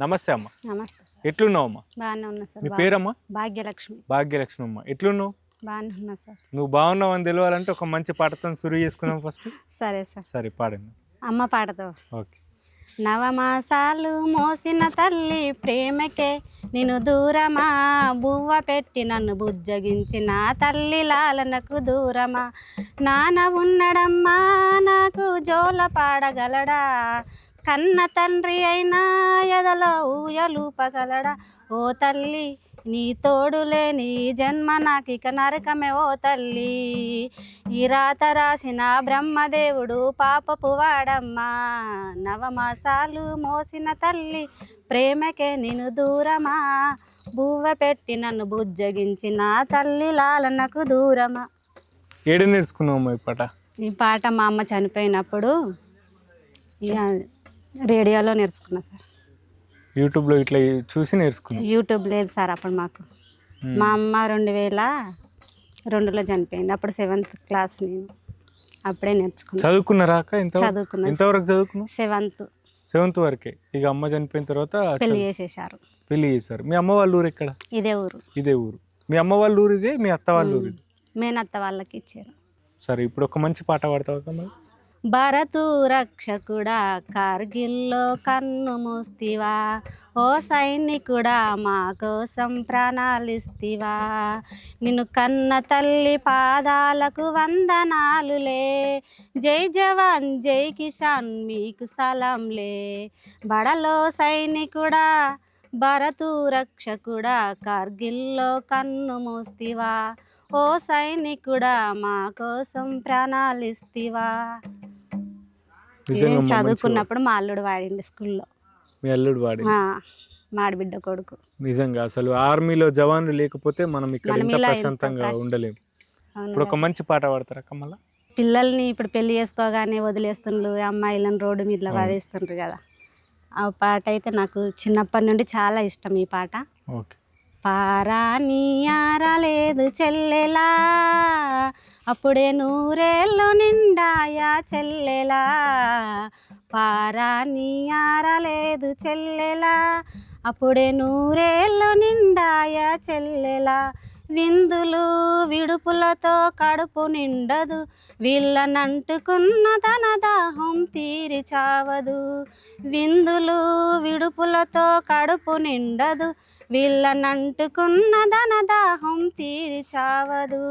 నమస్తే అమ్మ. నమస్తే. ఎట్లున్నావు అమ్మ? బాగానే ఉన్నా సార్. నీ పేరమ్మా? భాగ్యలక్ష్మి. భాగ్యలక్ష్మి అమ్మ, ఎట్లున్నావు? బాగానే ఉన్నా సార్. నువ్వు బాగున్నావు అని తెలియాలంటే ఒక మంచి పాటతో సురు చేసుకున్నాం ఫస్ట్. సరే సార్. సరే పాడండి. అమ్మ పాటతో. ఓకే. నవమాసాలు మోసిన తల్లి ప్రేమకే నిన్ను దూరమా, బువ్వ పెట్టి నన్ను బుజ్జగించిన తల్లి లాలనకు దూరమా. నాన్న ఉన్నడమ్మా నాకు జోల పాడగలడా, కన్న తండ్రి అయినా ఎదలో ఊయలూపగలడా. ఓ తల్లి నీ తోడు లేని జన్మ నాకిక నరకమే ఓ తల్లి. ఈ రాత రాసిన బ్రహ్మదేవుడు పాపపు వాడమ్మా, నవమాసాలు మోసిన తల్లి ప్రేమకే నిన్ను దూరమా, బువ్వ పెట్టి నన్ను బుజ్జగించిన తల్లి లాలనకు దూరమా. ఏడు నేర్చుకున్నావు ఈ పాట? ఈ పాట మా అమ్మ చనిపోయినప్పుడు ఇక రేడియోలో నేర్చుకున్నా సార్. యూట్యూబ్లో ఇట్లా చూసి నేర్చుకున్నా? యూట్యూబ్ లేదు సార్ అప్పుడు మాకు. మా అమ్మ 2002లో చనిపోయింది. అప్పుడు 7th క్లాస్ నేను. అప్పుడే నేర్చుకున్నా. చదువుకున్నారా అక్క? చదువుకున్నా. ఎంతవరకు చదువుకున్నావు? 7th వరకే. ఇక అమ్మ చనిపోయిన తర్వాత పెళ్లి చేసేసారు. పెళ్లి చేశారు. మీ అమ్మ వాళ్ళ ఊరు ఎక్కడ? ఇదే ఊరు. ఇదే ఊరు. మీ అమ్మ వాళ్ళ ఊరు ఇదే, మీ అత్త వాళ్ళ ఊరు ఇది? మేనత్త వాళ్ళకి ఇచ్చారు. సరే, ఇప్పుడు ఒక మంచి పాట పాడతావు మరి? భరతు రక్షకుడా కార్గిల్లో కన్ను మూస్తివా, ఓ సైనికుడా మా కోసం ప్రాణాలిస్తివా. నిన్ను కన్న తల్లి పాదాలకు వందనాలులే, జై జవాన్ జై కిసాన్ మీకు సలాంలే. బడలో సైనికుడా భరతు రక్షకుడా కార్గిల్లో కన్ను మూస్తివా, ఓ సైనికుడా మా కోసం ప్రాణాలిస్తివా. నేను చదువుకున్నప్పుడు మా అల్లుడు వాడిండు స్కూల్లో. మీ అల్లుడు వాడి? మాడిబిడ్డ కొడుకు. నిజంగా అసలు ఆర్మీలో జవాన్లు లేకపోతే మనం ఇక్కడ ఇంత ప్రశాంతంగా ఉండలేము. ఇప్పుడు ఒక మంచి పాట పాడతారా కమల? పిల్లల్ని ఇప్పుడు పెళ్లి చేసుకోగానే వదిలేస్తుండ్రు, అమ్మాయిలను రోడ్డు మీద పడేస్తుండ్రు కదా. ఆ పాట అయితే నాకు చిన్నప్పటి నుండి చాలా ఇష్టం ఈ పాట. ఓకే. పారాని ఆరలేదు చెల్లెలా, అప్పుడే 100 నిండాయా చెల్లెలా. పారాని ఆరలేదు చెల్లెలా, అప్పుడే 100 నిండాయా చెల్లెలా. విందులు విడుపులతో కడుపు నిండదు, వీళ్ళనంటుకున్న తన దాహం తీరి చావదు. విందులు విడుపులతో కడుపు నిండదు, వీళ్ళనంటుకున్న తన దాహం తీరి చావదు.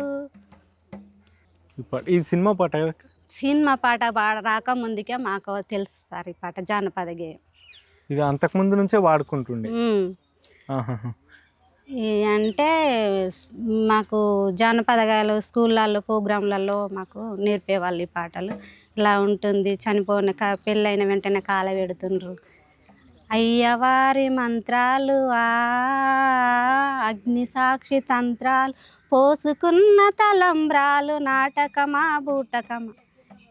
ఈ సినిమా పాట? సినిమా పాట రాకముందుకే మాకు తెలుసు సార్ ఈ పాట, జానపద గేయం. ఇది అంతకుముందు నుంచే వాడుకుంటుండే? అంటే మాకు జానపద గాయాలు స్కూళ్ళల్లో ప్రోగ్రాంలలో మాకు నేర్పేవాళ్ళు ఈ పాటలు. ఇలా ఉంటుంది, చనిపోయిన పెళ్ళైన వెంటనే కాల పెడుతుండ్రు, అయ్యవారి మంత్రాలు అగ్ని సాక్షి తంత్రాలు, పోసుకున్న తలంబ్రాలు నాటకమా బూటకమా.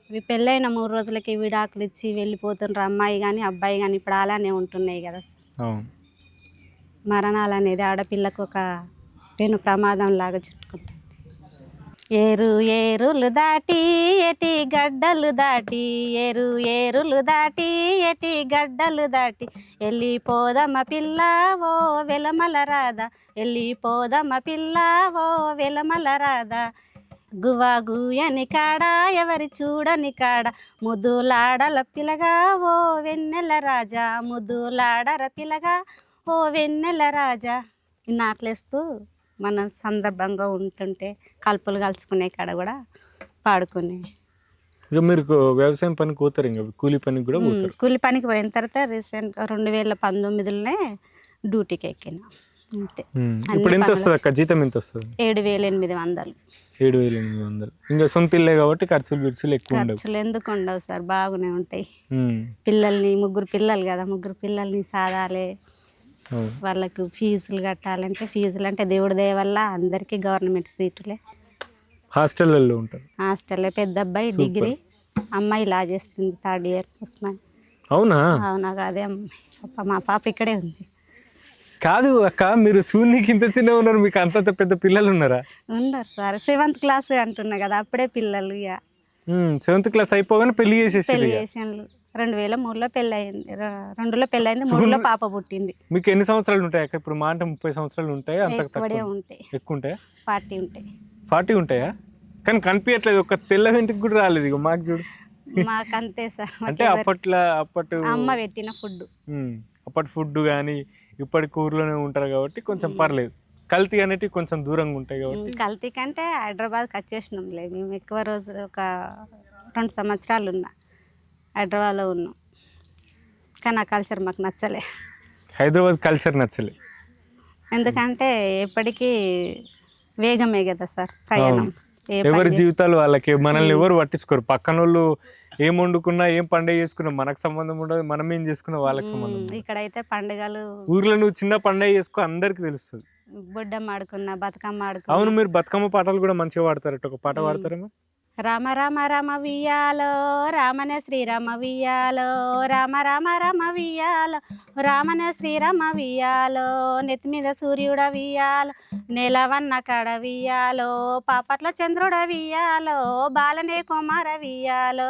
ఇవి పెళ్ళైన 3 రోజులకి విడాకులు ఇచ్చి వెళ్ళిపోతుండ్రు అమ్మాయి కానీ అబ్బాయి కానీ. ఇప్పుడు అలానే ఉంటున్నాయి కదా. మరణాలు అనేది ఆడపిల్లకు ఒక పెను ప్రమాదం లాగా చుట్టుకుంటుంది. ఏరు ఏరులు దాటి ఎటి గడ్డలు దాటి, ఏరు ఏరులు దాటి ఎటి గడ్డలు దాటి, వెళ్ళిపోదమ్మ పిల్ల ఓ వెలమల రాదా, వెళ్ళిపోదమ్మ పిల్ల ఓ వెలమల రాదా. గువా గుయని కాడ ఎవరి చూడని కాడ, ముద్దులాడల పిల్లగా ఓ వెన్నెల రాజా, ముద్దులాడర పిల్లగా ఓ వెన్నెల రాజా. నాట్లేస్తూ మన సందర్భంగా ఉంటుంటే కలుపులు కలుసుకునే కాడ కూడా పాడుకునే. ఇక మీరు వ్యవసాయం పనికి పోతారు, ఇంకా కూలి పనికి కూడా పోతారు? కూలి పనికి పోయిన తర్వాత రీసెంట్ 2019లోనే డ్యూటీకి ఎక్కిన అంతే. ఇప్పుడు ఎంత వస్తుంది అక్క జీతం? ఎంత వస్తుంది? 7,800. 7,800. ఇంకా సొంత ఇల్లే కాబట్టి ఖర్చులు ఎక్కువ ఉండవు. ఖర్చులు ఎందుకు ఉండవు సార్, బాగానే ఉంటాయి. పిల్లల్ని 3 పిల్లలు కదా, 3 పిల్లల్ని సాదాలే, వాళ్ళకు ఫీజులు కట్టాలంటే ఫీజులు అంటే దేవుడి దయ వల్ల అందరికీ గవర్నమెంట్ సీటులే. హాస్టల్లో ఉంటారు? హాస్టల్లో. పెద్ద అబ్బాయి డిగ్రీ, అమ్మాయి లా చేస్తుంది 3rd ఇయర్ ఉస్మాన్. అవునా? అవునా. అదే అమ్మాయి, మా పాప ఇక్కడే ఉంది. కాదు అక్క, మీరు చూడనీకి ఇంత చిన్న ఉన్నారు, మీకు అంత పెద్ద పిల్లలు ఉన్నారా? ఉన్నారు సార్. 7th క్లాస్ అంటున్నా కదా, అప్పుడే పిల్లలు. ఇక 7th క్లాస్ అయిపోగానే పెళ్లి చేసేసారు. 2003లో పెళ్ళి అయింది, 2లో పెళ్ళి అయింది, 3లో పాప పుట్టింది. మీకు ఎన్ని సంవత్సరాలు ఉంటాయి అక్క? ఇప్పుడు మా అంటే 30 సంవత్సరాలు ఉంటాయి, అంత ఎక్కువడే ఉంటాయి, ఎక్కువ ఉంటాయా? 40 ఉంటాయి. 40 ఉంటాయా? కానీ కనిపించట్లేదు, ఒక తెల్ల వెంటికి కూడా రాలేదు. ఇక మాకు చూడు. మాకు అంతే సార్. అంటే అప్పటి అమ్మ పెట్టిన ఫుడ్, అప్పటి ఫుడ్ కానీ ఇప్పటి ఊర్లోనే ఉంటారు కాబట్టి కొంచెం పర్లేదు. కల్తీ అనేటివి కొంచెం దూరంగా ఉంటాయి కాబట్టి. కల్తీ కంటే హైదరాబాద్కి వచ్చేసినాం లేదు. మేము ఎక్కువ రోజు ఒక 2 సంవత్సరాలు ఉన్నా హైదరాబాద్లో ఉన్నాం, కానీ ఆ కల్చర్ మాకు నచ్చలే. హైదరాబాద్ కల్చర్ నచ్చలే ఎందుకంటే ఎప్పటికీ వేగమే కదా సార్ ప్రయాణం. ఎవరి జీవితాలు వాళ్ళకి, మనల్ని ఎవరు పట్టించుకోరు. పక్కన వాళ్ళు ఏం వండుకున్నా ఏం పండుగ చేసుకున్నా మనకు సంబంధం ఉండదు, మనం ఏం చేసుకున్నా వాళ్ళకి సంబంధం. ఇక్కడైతే పండుగలు, ఊర్లో నువ్వు చిన్న పండుగ చేసుకో అందరికి తెలుస్తుంది. బొడ్డమ్మ ఆడుకున్నా, బతుకమ్మ ఆడుకున్నా. అవును, మీరు బతుకమ్మ పాటలు కూడా మంచిగా పాడతారట, ఒక పాట పాడతారేమో. రామ రామ రమ వియ్యాలో రామనే శ్రీరామ వియ్యాలో, రామ రామ రమ వియ్యాలో రామనే శ్రీరామ వియ్యాలో, నెత్తి మీద సూర్యుడ వియ్యాలో, నెలవన్న కడ వియ్యాలో, పాపట్ల చంద్రుడ వియ్యాలో, బాలనే కుమార వియ్యాలో,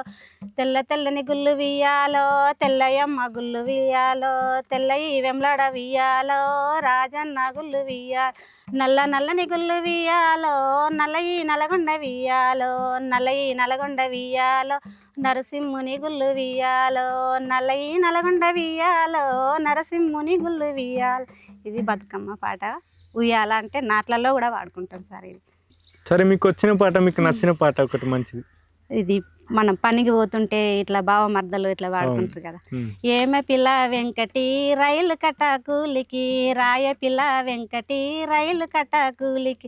తెల్ల తెల్లని గుళ్ళు వియ్యాలో, తెల్లయమ్మ గుళ్ళు వియ్యాలో, తెల్లయి వెంలాడ వియ్యాలో, రాజన్న గుళ్ళు వియ్యాలో, నల్ల నల్లని గుళ్ళు వియ్యాలో, నల్లయి నలగొండ వియ్యాలో, నల్లయి నలగొండ వియ్యాలో, నరసింహుని గుళ్ళు వియ్యాలో, నల్లయి నలగొండ వియ్యాలో, నరసింహుని గుళ్ళు వియ్యాలో. ఇది బతుకమ్మ పాట. ఉయ్యాల అంటే నాట్లలో కూడా వాడుకుంటాం సార్ ఇది. సరే, మీకు వచ్చిన పాట, మీకు నచ్చిన పాట ఒకటి మంచిది. ఇది మనం పనికి పోతుంటే ఇట్లా బావ మర్దలు ఇట్లా వాడుకుంటారు కదా. ఏమే పిల్ల వెంకటి రైలు కట్ట కూలికి, రాయ పిల్ల వెంకటి రైలు కట్ట కూలికి,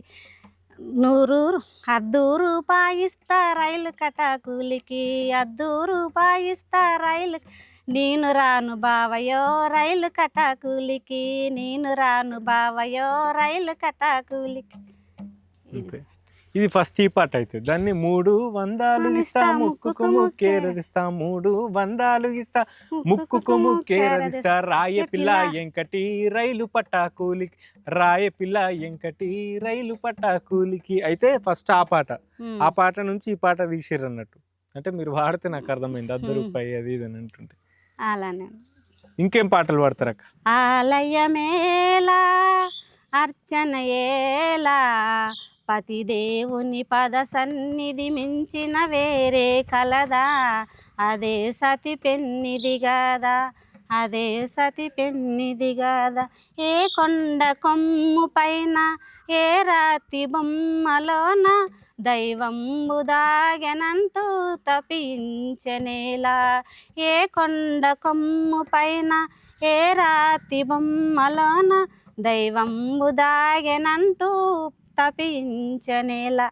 100 రూపాయి ఇస్తా రైలు కట్ట కూలికి, 100 రూపాయి ఇస్తా రైలు, నేను రాను బావయో రైలు కట్ట కూలికి, నేను రాను బావయో రైలు కట్ట కూలికి. ఇది ఫస్ట్ ఈ పాట అయితే. దాన్ని 300 ఇస్తా ముక్కుకు ముక్కేరదిస్తా, 300 ఇస్తా ముక్కుకు ముక్కేరదిస్తా, రాయ పిల్ల ఎంకటి రైలు పట్టా కూలికి, రాయ పిల్ల ఎంకటి రైలు పట్టా కూలికి. అయితే ఫస్ట్ ఆ పాట నుంచి ఈ పాట తీసిర్రు అన్నట్టు. అంటే మీరు వాడితే నాకు అర్థమైంది, 100 రూపాయి అది ఇది అని అంటుంటే. అలానే ఇంకేం పాటలు పాడతారు అక్క? ఆలయమేలా అర్చన ఏలా, పతిదేవుని పద సన్నిధి మించిన వేరే కలదా, అదే సతి పెన్నిది గదా, అదే సతి పెన్నిది గదా, ఏ కొండ కొమ్ము పైన ఏ రాతి బొమ్మలోన దైవంబు దాగెనంటూ తపించనేలా, ఏ కొండ కొమ్ము పైన ఏ రాతి బొమ్మలోన దైవంబు దాగెనంటూ తపించనేలా.